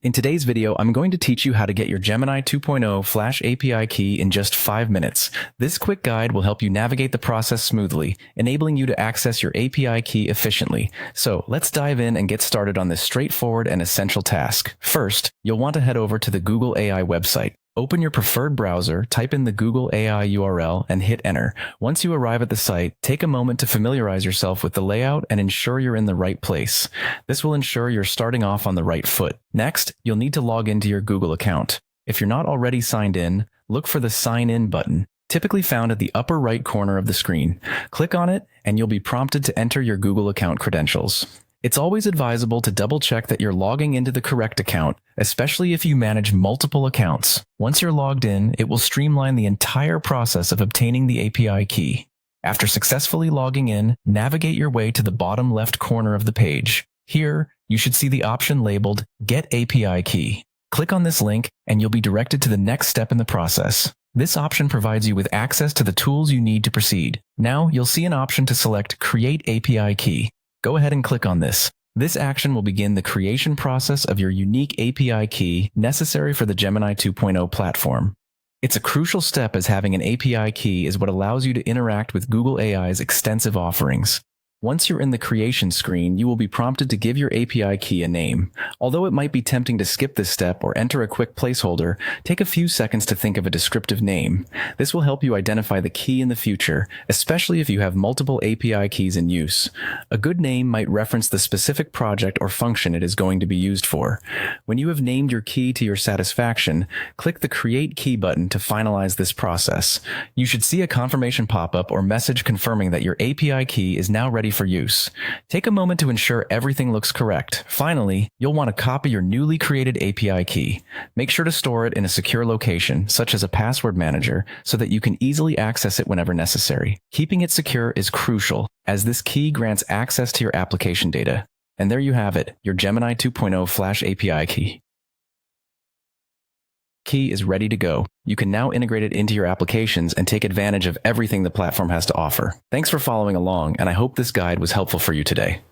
In today's video, I'm going to teach you how to get your Gemini 2.0 Flash API key in just 5 minutes. This quick guide will help you navigate the process smoothly, enabling you to access your API key efficiently. So let's dive in and get started on this straightforward and essential task. First, you'll want to head over to the Google AI website. Open your preferred browser, type in the Google AI URL, and hit enter. Once you arrive at the site, take a moment to familiarize yourself with the layout and ensure you're in the right place. This will ensure you're starting off on the right foot. Next, you'll need to log into your Google account. If you're not already signed in, look for the Sign In button, typically found at the upper right corner of the screen. Click on it, and you'll be prompted to enter your Google account credentials. It's always advisable to double-check that you're logging into the correct account, especially if you manage multiple accounts. Once you're logged in, it will streamline the entire process of obtaining the API key. After successfully logging in, navigate your way to the bottom left corner of the page. Here, you should see the option labeled Get API Key. Click on this link, and you'll be directed to the next step in the process. This option provides you with access to the tools you need to proceed. Now, you'll see an option to select Create API Key. Go ahead and click on this. This action will begin the creation process of your unique API key necessary for the Gemini 2.0 platform. It's a crucial step, as having an API key is what allows you to interact with Google AI's extensive offerings. Once you're in the creation screen, you will be prompted to give your API key a name. Although it might be tempting to skip this step or enter a quick placeholder, take a few seconds to think of a descriptive name. This will help you identify the key in the future, especially if you have multiple API keys in use. A good name might reference the specific project or function it is going to be used for. When you have named your key to your satisfaction, click the Create Key button to finalize this process. You should see a confirmation pop-up or message confirming that your API key is now ready for use. Take a moment to ensure everything looks correct. Finally, you'll want to copy your newly created API key. Make sure to store it in a secure location, such as a password manager, so that you can easily access it whenever necessary. Keeping it secure is crucial, as this key grants access to your application data. And there you have it, your Gemini 2.0 Flash API key. Key is ready to go. You can now integrate it into your applications and take advantage of everything the platform has to offer. Thanks for following along, and I hope this guide was helpful for you today.